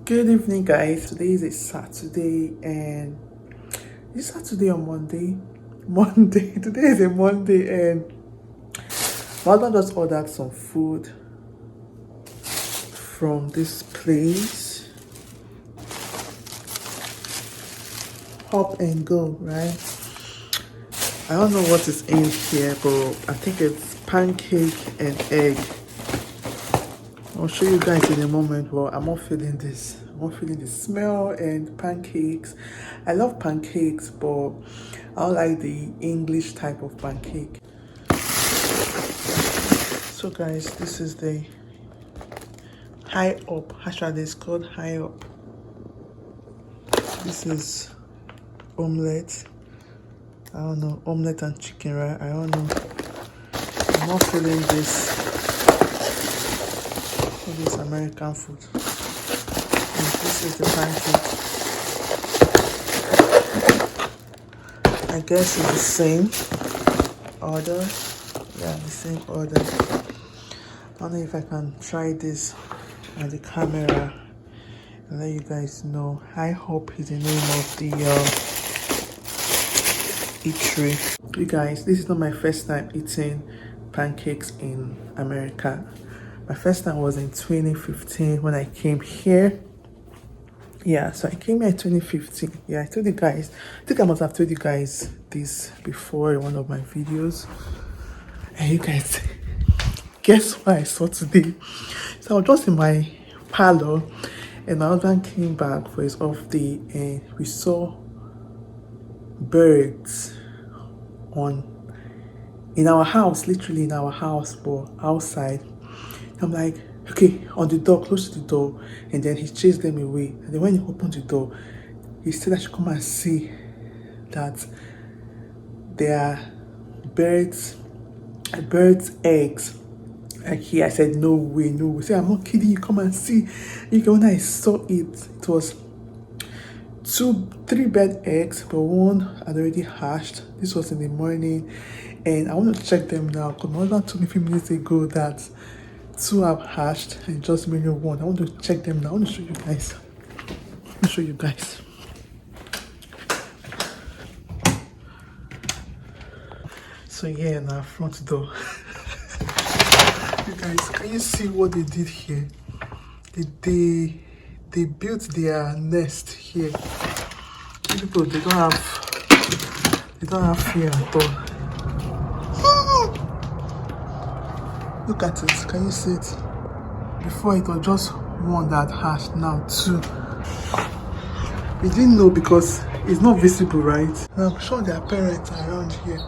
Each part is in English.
Good evening, guys. Today is a Saturday, and it's Saturday or Monday. Monday. Today is a Monday, and my husband just ordered some food from this place. Hop and go, right? I don't know what is in here, but I think it's pancake and egg. I'll show you guys in a moment, but I'm not feeling this. I'm not feeling the smell and pancakes. I love pancakes, but I don't like the English type of pancake. So guys, this is the high up. Actually, it's called high up. This is omelette. I don't know, omelette and chicken, right? I don't know. I'm not feeling this. This American food. And this is the pancake. I guess it's the same order. Yeah, the same order. I don't know if I can try this on the camera and let you guys know. I hope is the name of the eatery. You guys, this is not my first time eating pancakes in America. My first time was in 2015 when I came here. Yeah, so I came here in 2015. Yeah, I told you guys, I think I must have told you guys this before in one of my videos. And you guys, guess what I saw today? So I was just in my parlor and my husband came back for his off day and we saw birds in our house, literally in our house, but outside. I'm like, okay, on the door, close to the door, and then he chased them away. And then when he opened the door, he said I should come and see that there are birds' eggs. Like here, I said, no way, no way. Say, I'm not kidding you, come and see. When I saw it, it was 3 bird eggs, but one had already hatched. This was in the morning, and I want to check them now because my husband told me a few minutes ago that 2 have hatched and just maybe 1. I want to check them now. I want to show you guys. Let me show you guys. So yeah, now front door. You guys, can you see what they did here? They built their nest here. People, they don't have fear at all. Look at it. Can you see it? Before it was just 1 that hatched, now 2. We didn't know because it's not visible, right? And I'm sure their parents are around here.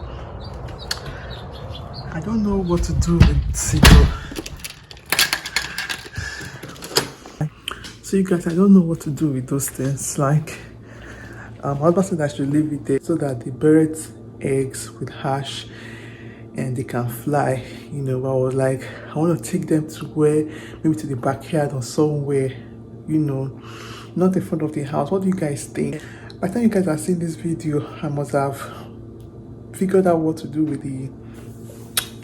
I don't know what to do with Sido. So you guys, I don't know what to do with those things. Like, my husband said I should leave it there so that the birds' eggs will hatch and they can fly. I was like, I want to take them to where, maybe to the backyard or somewhere, not in front of the house. What do you guys think? By the time you guys are seeing this video, I must have figured out what to do with the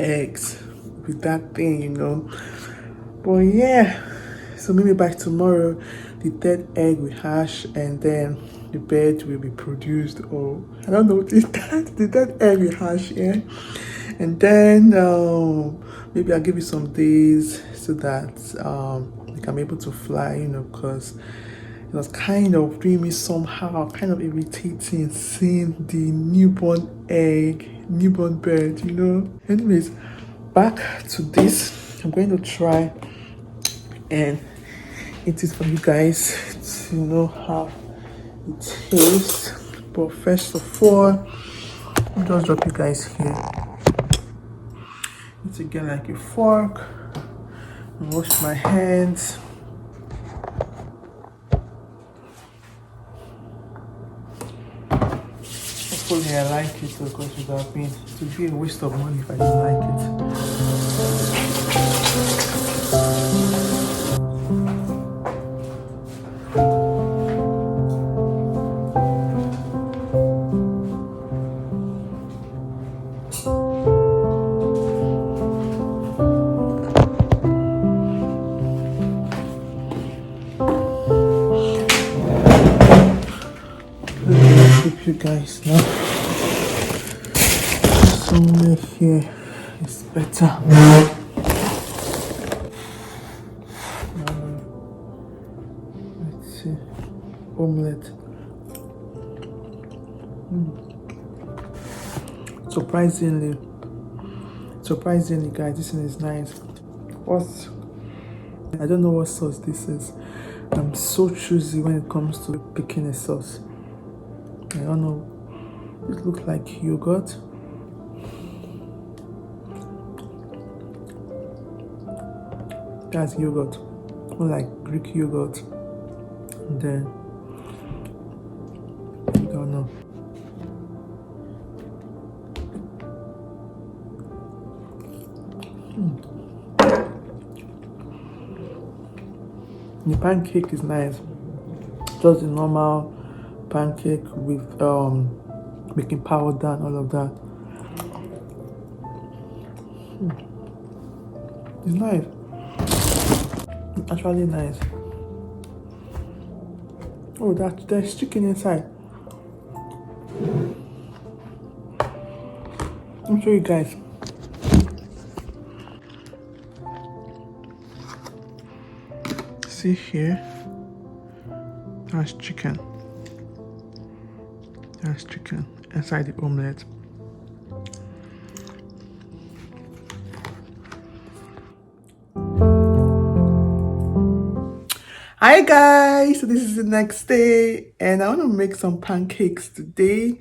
eggs, with that thing, But yeah, so maybe by tomorrow, the 3rd egg will hatch and then the bird will be produced, or I don't know, the 3rd egg will hatch, yeah. And then maybe I'll give you some days so that you can be able to fly, because it was kind of doing me somehow, kind of irritating seeing the newborn bird, Anyways, back to this. I'm going to try and eat it for you guys to know how it tastes. But first of all, I'll just drop you guys here. Need to get like a fork and wash my hands. Hopefully I like it because it would be a waste of money if I didn't like it. keep you guys now. Somewhere here is better. Let's see. Omelette. Surprisingly, guys, this thing is nice. I don't know what sauce this is. I'm so choosy when it comes to picking a sauce. I don't know. It looks like yogurt. That's yogurt. More like Greek yogurt. And then I don't know. The pancake is nice. Just the normal pancake with baking powder and all of that. It's nice. It's actually nice. Oh, there's chicken inside. Let me show you guys. See here, that's chicken. That's chicken inside the omelette. Hi guys, so this is the next day and I want to make some pancakes today.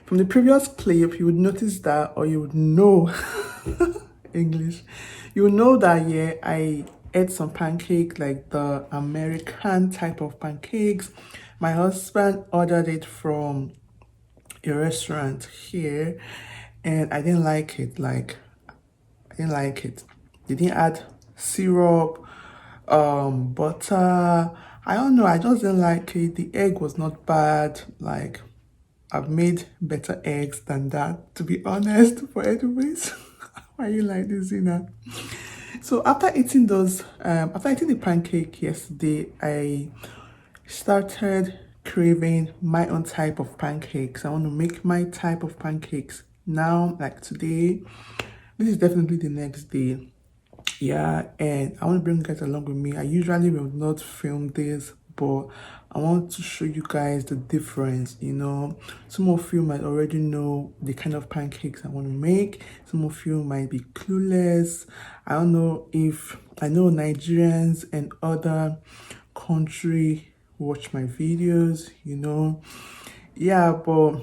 From the previous clip, you would notice that, or you would know English, you would know that yeah, I ate some pancake, like the American type of pancakes. My husband ordered it from a restaurant here and I didn't like it. They didn't add syrup, butter. I don't know, I just didn't like it. The egg was not bad. Like, I've made better eggs than that, to be honest. But anyways, why are you like this, Zina? So after eating the pancake yesterday, I started craving my own type of pancakes. I want to make my type of pancakes now, like today. This is definitely the next day. Yeah, and I want to bring you guys along with me. I usually will not film this, but I want to show you guys the difference. You know, some of you might already know the kind of pancakes I want to make. Some of you might be clueless. I don't know if I know Nigerians and other country watch my videos, you know. Yeah, but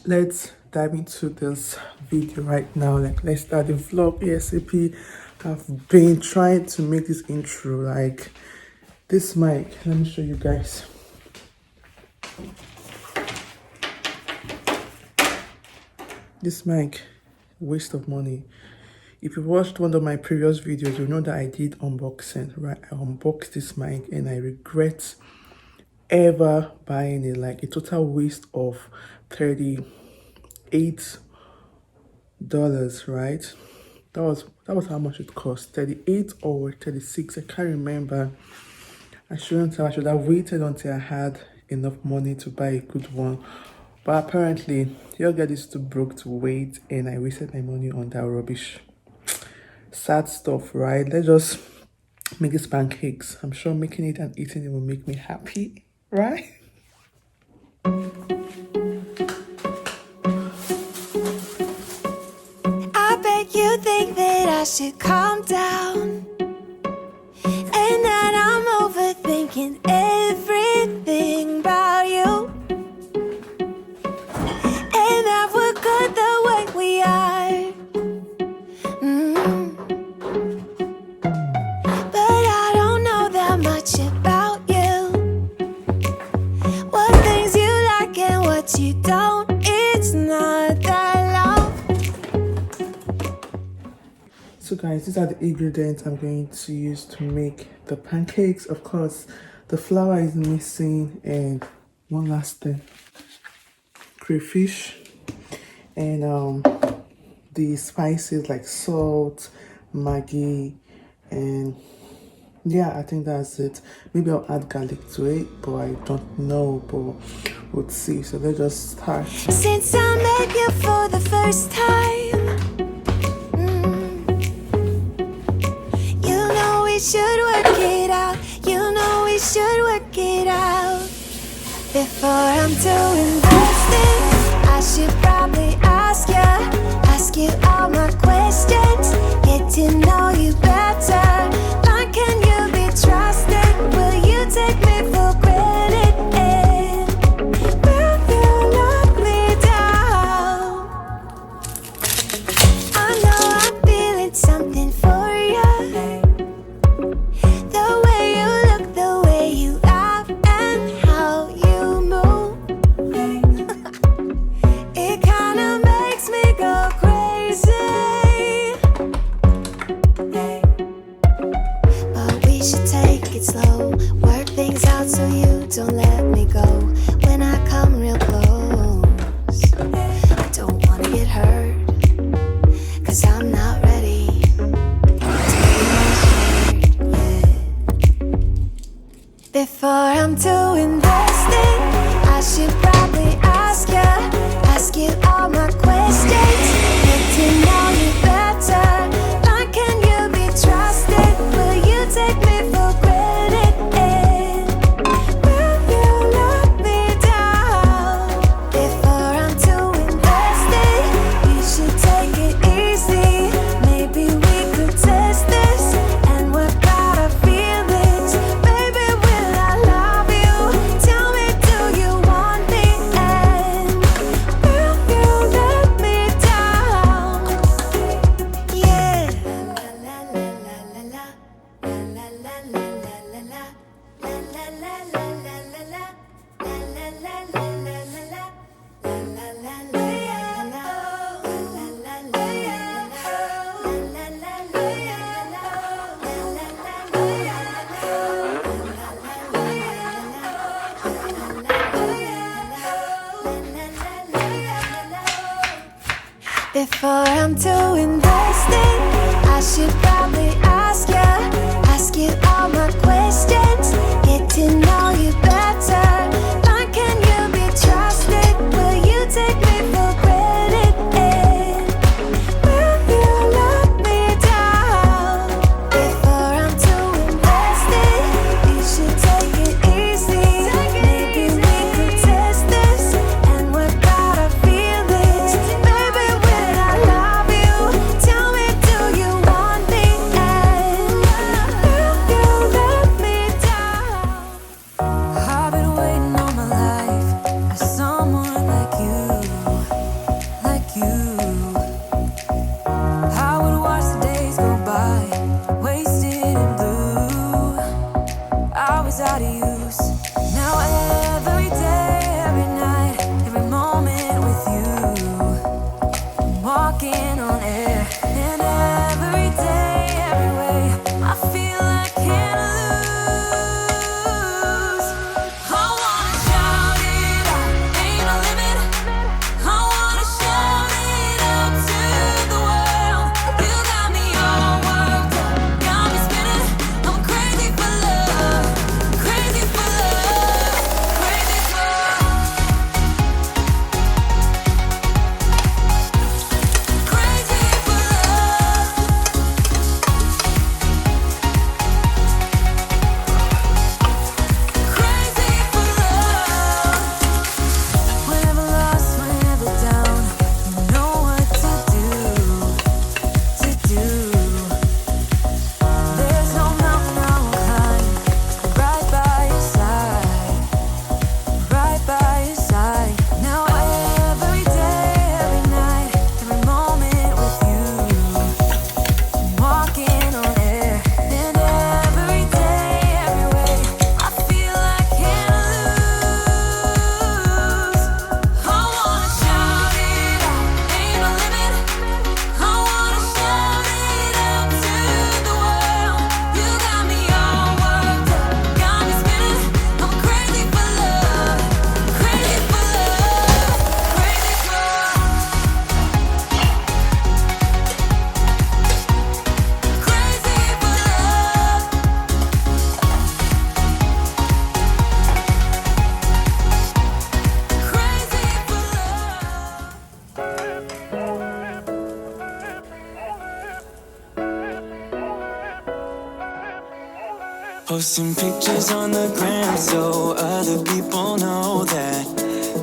let's dive into this video right now. Like, let's start the vlog ASAP. I've been trying to make this intro, like this mic. Let me show you guys. This mic, waste of money. If you watched one of my previous videos, you know that I did unboxing, right? I unboxed this mic and I regret ever buying it. Like, a total waste of $38, right? That was how much it cost. 38 or 36, I can't remember. I should have waited until I had enough money to buy a good one. But apparently, your guy is too broke to wait and I wasted my money on that rubbish. Sad stuff, right? Let's just make these pancakes. I'm sure making it and eating it will make me happy, right? I bet you think that I should calm down and that I'm overthinking everything about you, and that we're good the way we are. But I don't know that much about you, what things you like and what you don't. It's not that long. So guys, these are the ingredients I'm going to use to make the pancakes. Of course, the flour is missing, and one last thing, crayfish, and the spices like salt, Maggi, and Yeah, I think that's it. Maybe I'll add garlic to it, but I don't know. But we'll see. So let's just start. Since I met you for the first time, you know we should work it out. You know we should work it out. Before I'm too invested, I should probably ask you all my questions, get to know you better. Like, can you be trusted? Will you take me for granted? Will you let me down? I know I'm feeling something for you. The way you look, the way you laugh, and how you move. It kinda makes me go crazy. But we should take it slow, work things out so you don't let me go. When I come real close, I don't wanna get hurt, 'cause I'm not ready to be measured, yeah. Before I'm too invested, I should probably ask you all my questions, get to know you better. Like, can you be trusted? Will you take me for granted? Will you let me down? Before I'm too invested, you should take it easy. Maybe we could test this and work out our feelings. Baby, will I love you? Tell me, do you want me? And will you let me down? Yeah. La la la la la la. La la la la la la la. La la la la la la la. La la la la la la la. La la la la la la. La la la la la. La la la la la. Before I'm too invested, I should probably ask you all my questions, get to know you better. Like, can you be trusted? Will you take me for granted? Will you let me down? Before I'm too invested, you should take it easy. Maybe we could test this and work out our feelings. Baby, will I love you? Tell me, do you want me? And will you let me down? I've been waiting all my life for someone like you, like you. I would watch the days go by, wasted and blue. I was out of use. Now every day, every night, every moment with you, I'm walking on air. And every day, every way, I feel I can't lose. I wanna shout it out, ain't no limit. I wanna shout it out to the world. You got me all worked up, got me spinning. I'm crazy for love, crazy for love. Posting pictures on the gram so other people know that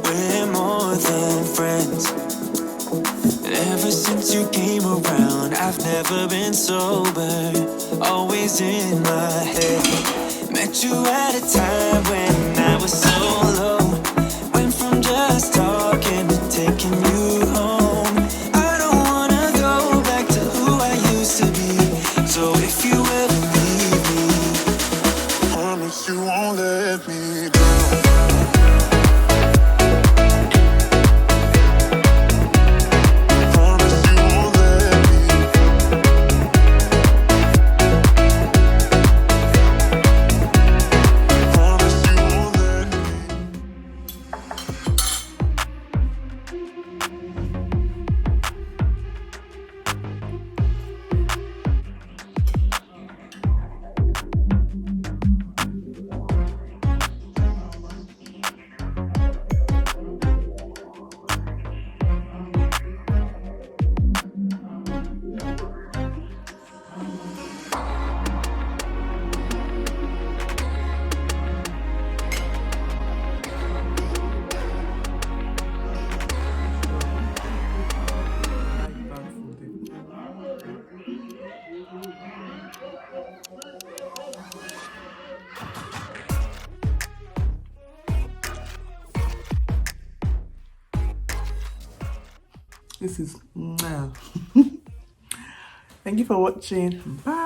we're more than friends. Ever since you came around, I've never been sober, always in my head. Met you at a time when I was so low. Went from just talking to taking you home. I don't wanna go back to who I used to be. So if you ever leave me, promise you won't let me down. This is Thank you for watching. Bye.